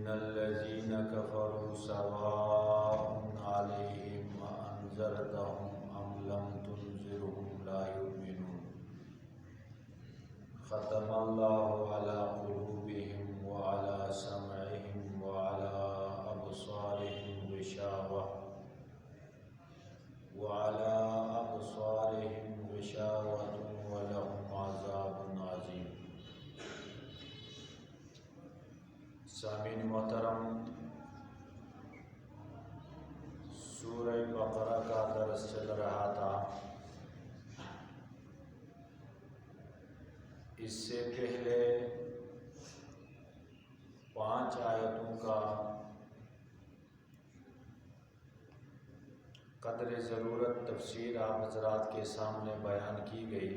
إن الذين كفروا سواء عليهم أأنذرتهم أم لم تنذرهم لا يؤمنون ختم الله على قلوبهم وعلى سمعهم وعلى أبصارهم غشاوة ولهم عذاب عظيم۔ سامعین محترم، سورہ بقرہ کا درس چل رہا تھا۔ اس سے پہلے 5 آیتوں کا قدر ضرورت تفسیر آپ حضرات کے سامنے بیان کی گئی،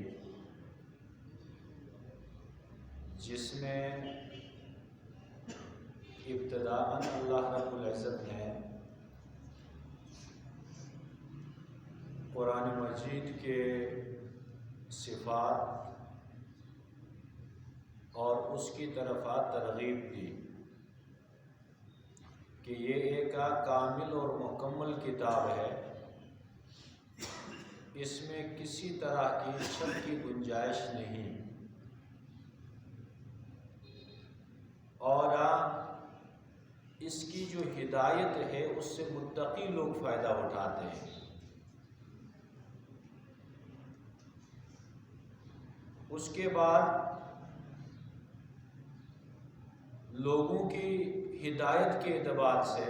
جس میں ابتداءً اللہ رب العزت نے قرآن مجید کے صفات اور اس کی طرف ترغیب دی کہ یہ ایک کامل اور مکمل کتاب ہے، اس میں کسی طرح کی شک کی گنجائش نہیں، اور اس کی جو ہدایت ہے اس سے متقی لوگ فائدہ اٹھاتے ہیں۔ اس کے بعد لوگوں کی ہدایت کے اعتبار سے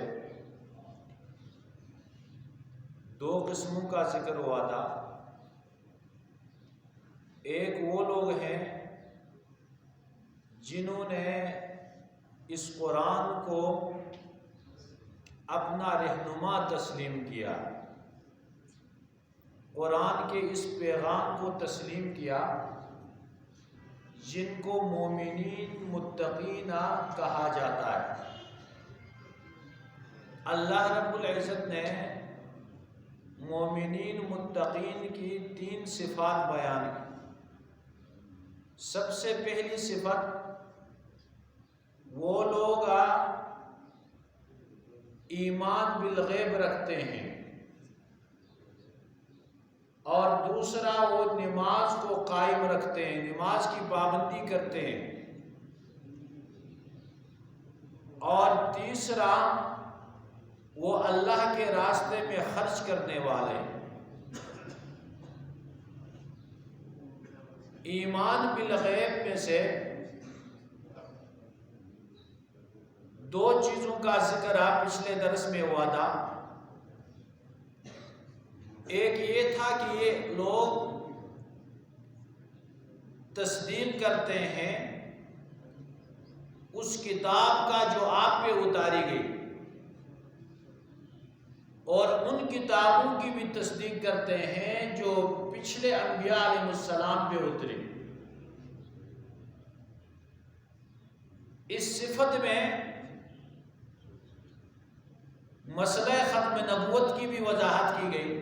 2 قسموں کا ذکر ہوا تھا۔ ایک وہ لوگ ہیں جنہوں نے اس قرآن کو اپنا رہنما تسلیم کیا، قرآن کے اس پیغام کو تسلیم کیا، جن کو مومنین متقین کہا جاتا ہے۔ اللہ رب العزت نے مومنین متقین کی 3 صفات بیان کی۔ سب سے پہلی صفت، وہ لوگ ایمان بالغیب رکھتے ہیں، اور دوسرا وہ نماز کو قائم رکھتے ہیں، نماز کی پابندی کرتے ہیں، اور تیسرا وہ اللہ کے راستے میں خرچ کرنے والے ہیں۔ ایمان بالغیب میں سے 2 چیزوں کا ذکر پچھلے درس میں ہوا تھا۔ ایک یہ تھا کہ یہ لوگ تصدیق کرتے ہیں اس کتاب کا جو آپ پہ اتاری گئی، اور ان کتابوں کی بھی تصدیق کرتے ہیں جو پچھلے انبیاء علیہ السلام پہ اتری۔ اس صفت میں مسئلہ ختم نبوت کی بھی وضاحت کی گئی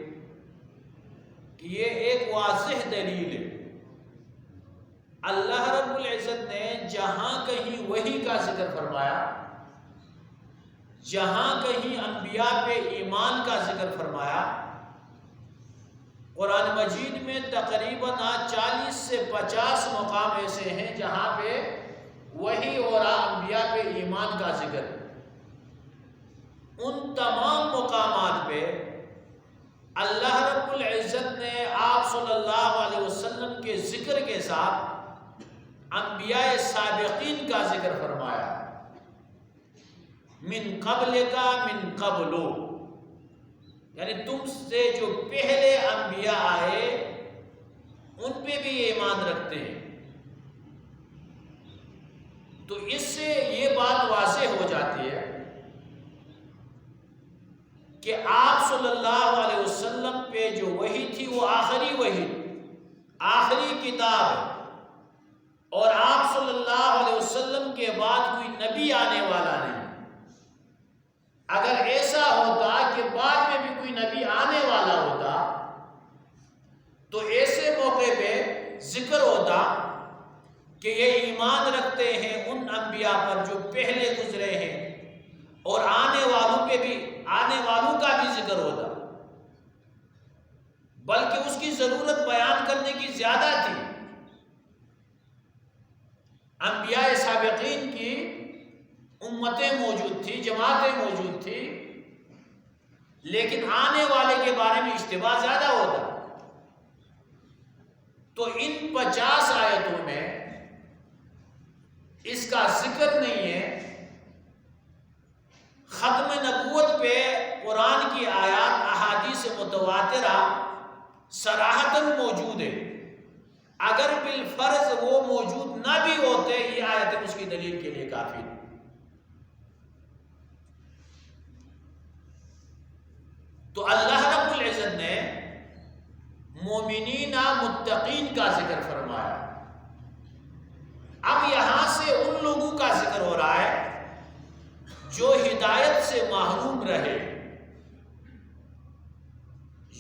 کہ یہ ایک واضح دلیل ہے۔ اللہ رب العزت نے جہاں کہیں وحی کا ذکر فرمایا، جہاں کہیں انبیاء پہ ایمان کا ذکر فرمایا، قرآن مجید میں تقریباً 40 سے 50 مقام ایسے ہیں جہاں پہ وحی اور انبیاء پہ ایمان کا ذکر ہے۔ ان تمام مقامات پہ اللہ رب العزت نے آپ صلی اللہ علیہ وسلم کے ذکر کے ساتھ انبیاء سابقین کا ذکر فرمایا، من قبل کا من قبلو، یعنی تم سے جو پہلے انبیاء آئے ان پہ بھی ایمان رکھتے ہیں۔ تو اس سے یہ بات واضح ہو جاتی ہے کہ آپ صلی اللہ علیہ وسلم پہ جو وحی تھی وہ آخری وحی، آخری کتاب ہے، اور آپ صلی اللہ علیہ وسلم کے بعد کوئی نبی آنے والا نہیں۔ اگر ایسا ہوتا کہ بعد میں بھی کوئی نبی آنے والا ہوتا تو ایسے موقع پہ ذکر ہوتا کہ یہ ایمان رکھتے ہیں ان انبیاء پر جو پہلے گزرے ہیں، اور آنے والوں کا بھی ذکر ہوتا، بلکہ اس کی ضرورت بیان کرنے کی زیادہ تھی۔ انبیاء سابقین کی امتیں موجود تھی، جماعتیں موجود تھی، لیکن آنے والے کے بارے میں اشتباہ زیادہ ہوتا۔ تو ان 50 آیتوں میں اس کا ذکر نہیں ہے۔ ختم نبوت پہ قرآن کی آیات احادیث متواترہ صراحتاً موجود ہے، اگر بالفرض وہ موجود نہ بھی ہوتے یہ آیتیں اس کی دلیل کے لیے کافی ہیں۔ تو اللہ رب العزت نے مومنین متقین کا ذکر فرمایا۔ اب یہاں سے ان لوگوں کا ذکر ہو رہا ہے جو ہدایت سے محروم رہے،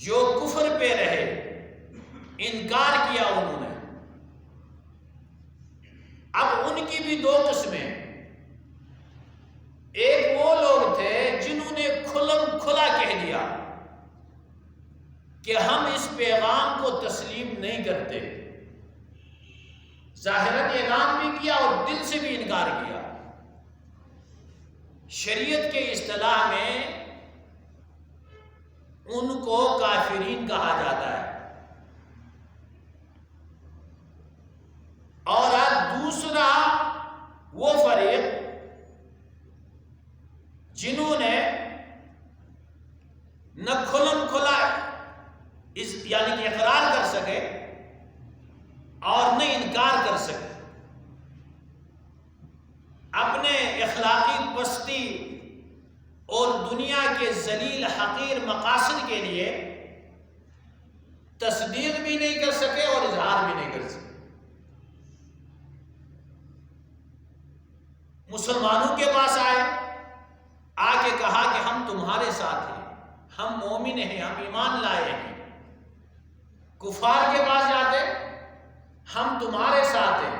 جو کفر پہ رہے، انکار کیا انہوں نے۔ اب ان کی بھی دو قسمیں، ایک وہ لوگ تھے جنہوں نے کھلم کھلا کہہ دیا کہ ہم اس پیغام کو تسلیم نہیں کرتے، ظاہراً اعلان بھی کیا اور دل سے بھی انکار کیا۔ شریعت کے اصطلاح میں ان کو کافرین کہا جاتا ہے۔ اور دوسرا وہ فریق جنہوں نے نہ کھلم کھلا یعنی کہ اقرار کر سکے اور نہ انکار کر سکے، اپنے اخلاقی پستی اور دنیا کے ذلیل حقیر مقاصد کے لیے تصدیق بھی نہیں کر سکے اور اظہار بھی نہیں کر سکے۔ مسلمانوں کے پاس آئے، آ کے کہا کہ ہم تمہارے ساتھ ہیں، ہم مومن ہیں، ہم ایمان لائے ہیں۔ کفار کے پاس جاتے، ہم تمہارے ساتھ ہیں،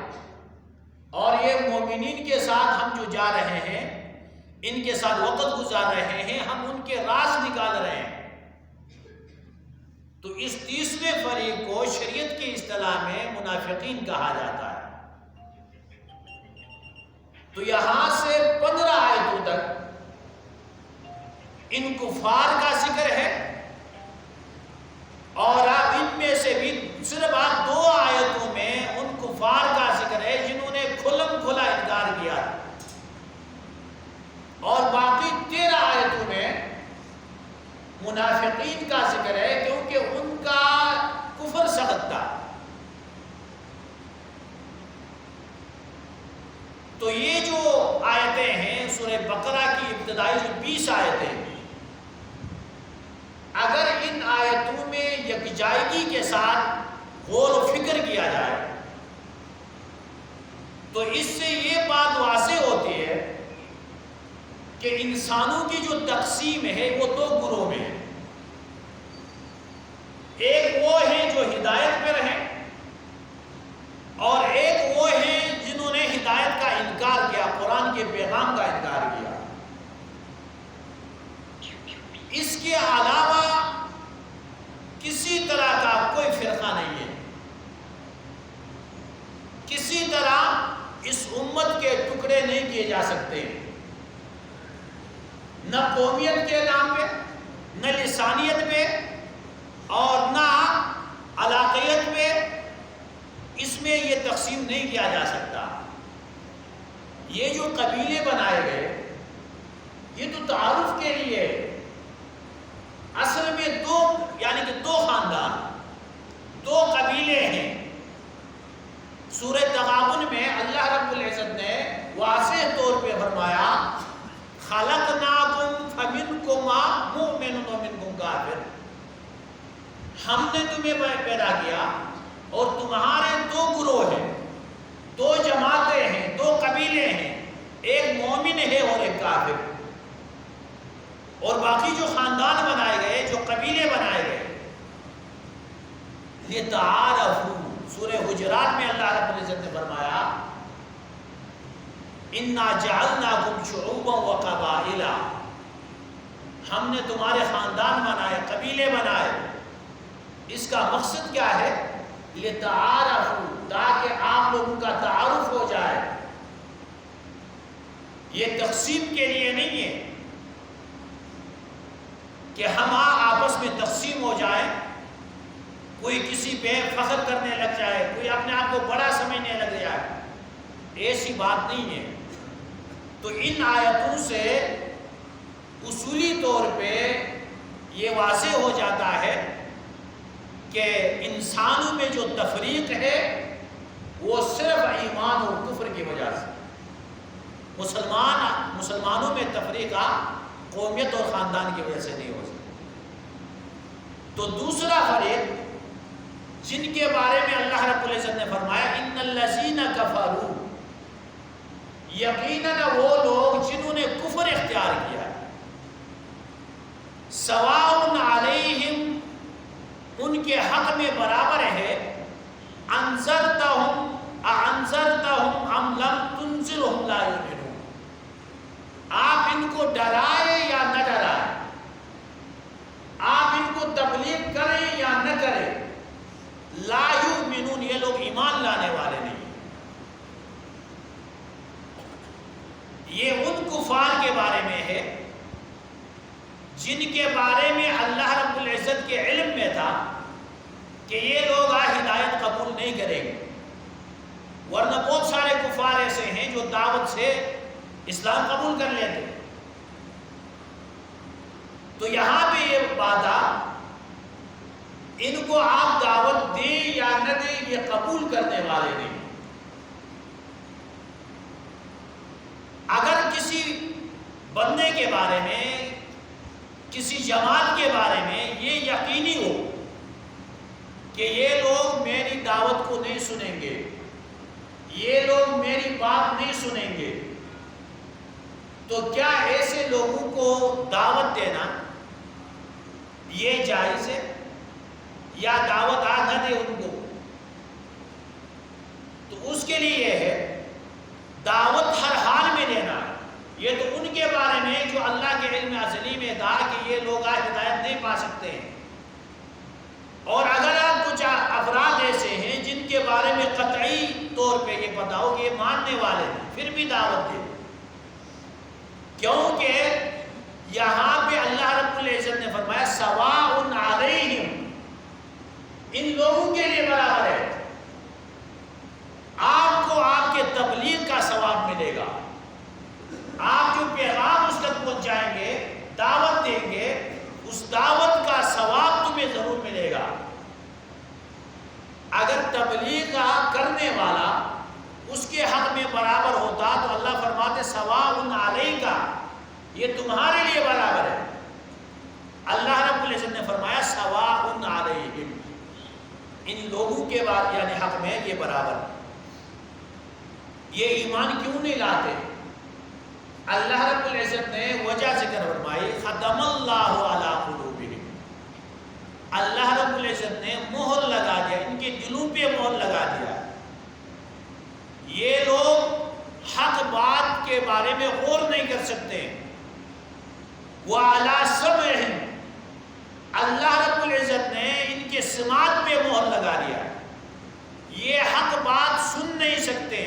اور یہ مومنین کے ساتھ ہم جو جا رہے ہیں، ان کے ساتھ وقت گزار رہے ہیں، ہم ان کے راز نکال رہے ہیں۔ تو اس تیسرے فریق کو شریعت کی اصطلاح میں منافقین کہا جاتا ہے۔ تو یہاں سے 15 آیتوں تک ان کفار کا ذکر ہے، اور ان میں سے بھی صرف 2 آیتوں میں ان کفار کا ذکر ہے جنہوں نے کھلم کھلا انکار کیا، اور باقی 13 آیتوں میں منافقین کا ذکر ہے، کیونکہ ان کا کفر سخت تھا۔ تو یہ جو آیتیں ہیں سورہ بقرہ کی ابتدائی جو 20 آیتیں ہیں، اگر ان آیتوں میں یکجائیگی کے ساتھ غور و فکر کیا جائے تو اس سے یہ بات واضح ہوتی ہے کہ انسانوں کی جو تقسیم ہے وہ 2 گروہ میں ہے۔ ایک وہ ہیں جو ہدایت پہ رہیں، اور ایک وہ ہیں جنہوں نے ہدایت کا انکار کیا، قرآن کے پیغام کا انکار کیا۔ اس کے علاوہ کسی طرح کا کوئی فرقہ نہیں ہے، کسی طرح اس امت کے ٹکڑے نہیں کیے جا سکتے، نہ قومیت کے نام پہ، نہ لسانیت پہ، اور نہ علاقیت پہ، اس میں یہ تقسیم نہیں کیا جا سکتا۔ یہ جو قبیلے بنائے گئے یہ تو تعارف کے لیے، اصل میں یعنی کہ 2 خاندان، 2 قبیلے ہیں۔ سورہ تغابن میں اللہ رب العزت نے واضح طور پہ فرمایا خَلَقْنَاكُمْ فَمِنْكُمْ مُؤْمِنٌ وَمِنْكُمْ كَافِرٌ، ہم نے تمہیں پیدا کیا اور تمہارے 2 گروہ ہیں، 2 جماعتیں ہیں، 2 قبیلے ہیں، ایک مومن ہے اور ایک کافر، اور باقی جو خاندان بنائے گئے، جو قبیلے بنائے گئے، لِتَعَارَفُوا، سورہ حجرات میں اللہ رب العزت نے فرمایا انا جعلناکم شعوبا وقبائل، ہم نے تمہارے خاندان بنائے، قبیلے بنائے. اس کا مقصد کیا ہے؟ لتعارفوا، تاکہ آپ لوگوں کا تعارف ہو جائے. یہ تقسیم کے لیے نہیں ہے کہ ہم آپس میں تقسیم ہو جائیں، کوئی کسی پہ فخر کرنے لگ جائے، کوئی اپنے آپ کو بڑا سمجھنے لگ جائے. ایسی بات نہیں ہے. تو ان آیتوں سے اصولی طور پہ یہ واضح ہو جاتا ہے کہ انسانوں میں جو تفریق ہے وہ صرف ایمان اور کفر کی وجہ سے. مسلمانوں میں تفریقہ قومیت اور خاندان کی وجہ سے نہیں ہو سکتا. تو دوسرا فریق جن کے بارے میں اللہ رب العزت نے فرمایا ان الذین کفروا، یقیناً وہ لوگ جنہوں نے کفر اختیار کیا ہے، سواء علیہم، ان کے حق میں برابر ہے، انذرتہم ام لم تنذرہم لا یؤمنون، آپ ان کو ڈرائے یا نہ ڈرائے، آپ ان کو تبلیغ کریں یا نہ کریں، لا یؤمنون، یہ لوگ ایمان لانے والے نہیں. یہ ان کفار کے بارے میں ہے جن کے بارے میں اللہ رب العزت کے علم میں تھا کہ یہ لوگ ہدایت قبول نہیں کریں گے. ورنہ بہت سارے کفار ایسے ہیں جو دعوت سے اسلام قبول کر لیتے. تو یہاں پہ یہ وعدہ، ان کو آپ دعوت دیں یا نہ دیں یہ قبول کرنے والے نہیں. اگر کسی بندے کے بارے میں، کسی جماعت کے بارے میں یہ یقینی ہو کہ یہ لوگ میری دعوت کو نہیں سنیں گے، یہ لوگ میری بات نہیں سنیں گے، تو کیا ایسے لوگوں کو دعوت دینا یہ جائز ہے یا دعوت نہ دے ان کو؟ تو اس کے لیے یہ ہے دعوت ہر حال میں دینا. یہ تو ان کے بارے میں جو اللہ کے علم ازلی میں تھا کہ یہ لوگ ہدایت نہیں پا سکتے ہیں. اور اگر آپ کچھ افراد ایسے ہیں جن کے بارے میں قطعی طور پہ یہ پتا ہو کہ یہ ماننے والے ہیں، پھر بھی دعوت دے. کیونکہ یہاں پہ اللہ رب العزت نے فرمایا سواء علیہم، ان لوگوں کے لیے برابر ہے. آپ کو آپ کے تبلیغ کا ثواب ملے گا، آپ جو پیغام اس تک پہنچائیں گے، دعوت دیں گے، اس دعوت کا ثواب تمہیں ضرور ملے گا. اگر تبلیغ کرنے والا اس کے حق میں برابر ہوتا تو اللہ فرماتے سواء علیک، یہ تمہارے لیے برابر ہے. اللہ رب العزت نے فرمایا سواء علیہم، ان لوگوں کے بعد یعنی حق میں یہ برابر ہے. یہ ایمان کیوں نہیں لاتے؟ اللہ رب العزت نے وجہ ذکر فرمائی ختم اللہ علی قلوبہم، اللہ رب العزت نے مہر لگا دیا، ان کے دلوں پہ مہر لگا دیا. یہ لوگ حق بات کے بارے میں غور نہیں کر سکتے. وعلی سمعہم، اللہ رب العزت نے ان کے سماعت پہ مہر لگا دیا، یہ حق بات سن نہیں سکتے.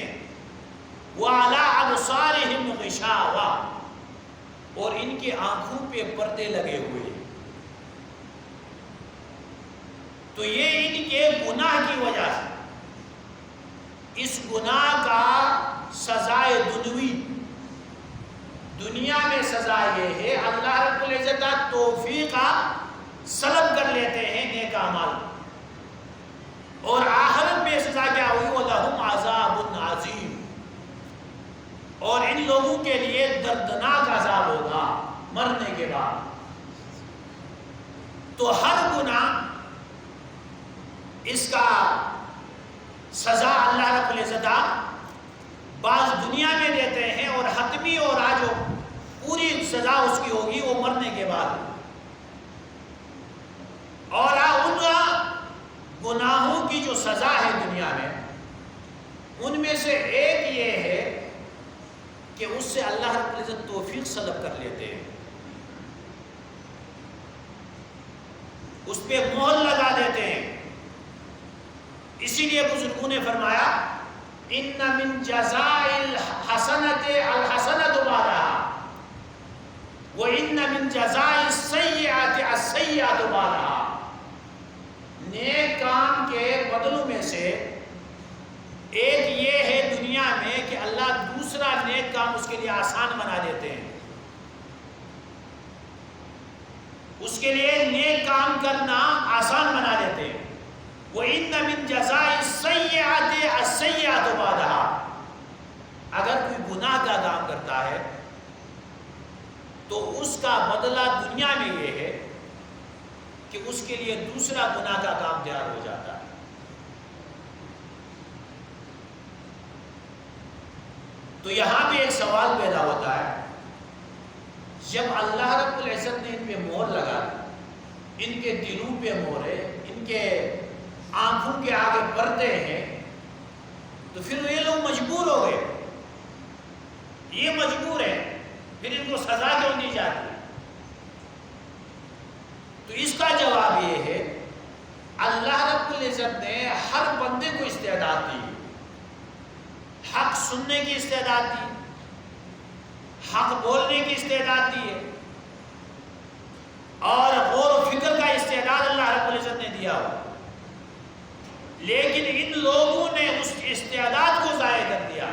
وعلی ابصارہم غشاوہ، اور ان کی آنکھوں پہ پردے لگے ہوئے. تو یہ ان کے گناہ کی وجہ سے، اس گناہ کا سزائے دنوی، دنیا میں سزا یہ ہے اللہ رب العزت توفیق سلب کر لیتے ہیں نیک اعمال، اور آخرت میں سزا کیا ہوئی؟ وَلَهُمْ عَذَابٌ عَظِيمٌ، اور ان لوگوں کے لیے دردناک عذاب ہوگا مرنے کے بعد. تو ہر گناہ اس کا سزا اللہ رب العزت بعض دنیا میں دیتے ہیں، اور حتمی اور جو پوری سزا اس کی ہوگی وہ مرنے کے بعد. اور ان گناہوں کی جو سزا ہے دنیا میں، ان میں سے ایک یہ ہے کہ اس سے اللہ رب العزت توفیق سلب کر لیتے ہیں، اس پہ مہر لگا دیتے ہیں۔ اسی لیے بزرگوں نے فرمایا ان من جزاء الحسنۃ الحسنۃ بعدها وان من جزاء السیئۃ السیئۃ بعدها، نیک کام کے بدلوں میں سے ایک یہ ہے دنیا میں کہ اللہ دوسرا نیک کام اس کے لیے آسان بنا دیتے ہیں، اس کے لیے نیک کام کرنا آسان بنا دیتے ہیں۔ وَإِنَّ مِن جَزَاءِ السَّيِّئَةِ السَّيِّئَةُ بَعْدَهَا، اگر کوئی گناہ کا کام کرتا ہے تو اس کا بدلہ دنیا میں یہ ہے کہ اس کے لیے دوسرا گناہ کا کام تیار ہو جاتا ہے۔ تو یہاں پہ ایک سوال پیدا ہوتا ہے، جب اللہ رب العزت نے ان پہ مہر لگا دی، ان کے دلوں پہ مہر ہے، ان کے آنکھوں کے آگے پردے ہیں، تو پھر یہ لوگ مجبور ہو گئے، یہ مجبور ہے، پھر ان کو سزا کیوں دی جاتی؟ تو اس کا جواب یہ ہے اللہ رب العزت نے ہر بندے کو استعداد دی، حق سننے کی استعداد دی، حق بولنے کی استعداد دی ہے، اور غور و فکر کا استعداد اللہ رب العزت نے دیا ہوا، لیکن ان لوگوں نے اس استعداد کو ضائع کر دیا۔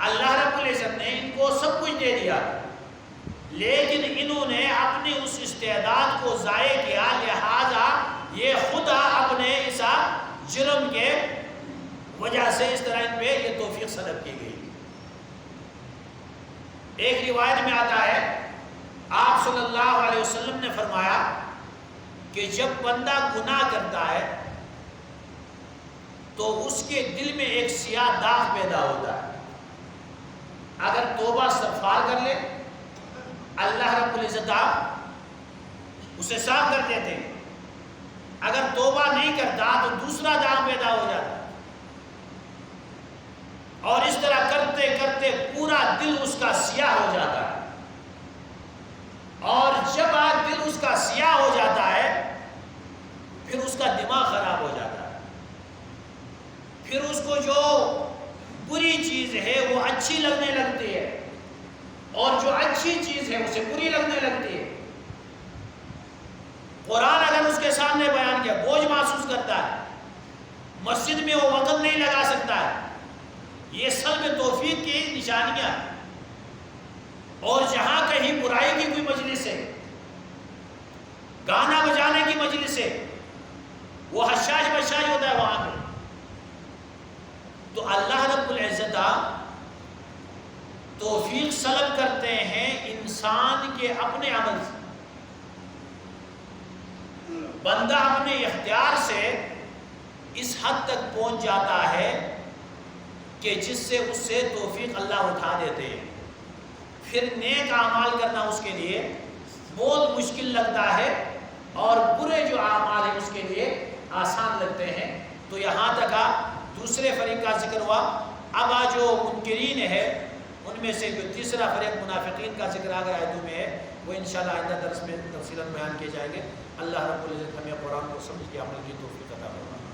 اللہ رب العزت نے ان کو سب کچھ دے دیا، لیکن انہوں نے اپنی اس استعداد کو ضائع کیا، لہذا یہ خدا اپنے اس جرم کے وجہ سے اس طرح ان پہ یہ توفیق سلب کی گئی۔ ایک روایت میں آتا ہے آپ صلی اللہ علیہ وسلم نے فرمایا کہ جب بندہ گناہ کرتا ہے تو اس کے دل میں ایک سیاہ داغ پیدا ہوتا ہے، اگر توبہ استغفار کر لے اللہ رب العزت اسے صاف کر دیتے ہیں، اگر توبہ نہیں کرتا تو دوسرا داغ پیدا ہو جاتا ہے، اور اس طرح کرتے کرتے پورا دل اس کا سیاہ ہو جاتا ہے، اور جب دل اس کا سیاہ ہو جاتا ہے پھر اس کا دماغ خراب ہو جاتا ہے، پھر اس کو جو بری چیز ہے وہ اچھی لگنے لگتی ہے، اور جو اچھی چیز ہے اسے بری لگنے لگتی ہے۔ قرآن اگر اس کے سامنے بیان کیا بوجھ محسوس کرتا ہے، مسجد میں وہ وقت نہیں لگا سکتا ہے، یہ سلب توفیق کی نشانیاں ہیں۔ اور جہاں کہیں برائی کی کوئی مجلس ہے، گانا بجانے کی مجلس ہے، وہ حشاش بشاش ہوتا ہے وہاں پہ، تو اللہ رب العزت توفیق سلب کرتے ہیں انسان کے اپنے عمل سے، بندہ اپنے اختیار سے اس حد تک پہنچ جاتا ہے کہ جس سے اس سے توفیق اللہ اٹھا دیتے ہیں، پھر نیک اعمال کرنا اس کے لیے بہت مشکل لگتا ہے، اور برے جو اعمال ہیں اس کے لیے آسان لگتے ہیں۔ تو یہاں تک دوسرے فریق کا ذکر ہوا، اب جو منکرین ہے ان میں سے جو تیسرا فریق منافقین کا ذکر آگے آیتوں میں ہے، وہ انشاءاللہ آئندہ درس میں تفصیلاً بیان کیے جائیں گے۔ اللہ رب العزت ہمیں قرآن کو سمجھ کے عمل کی توفیق عطا فرمائے۔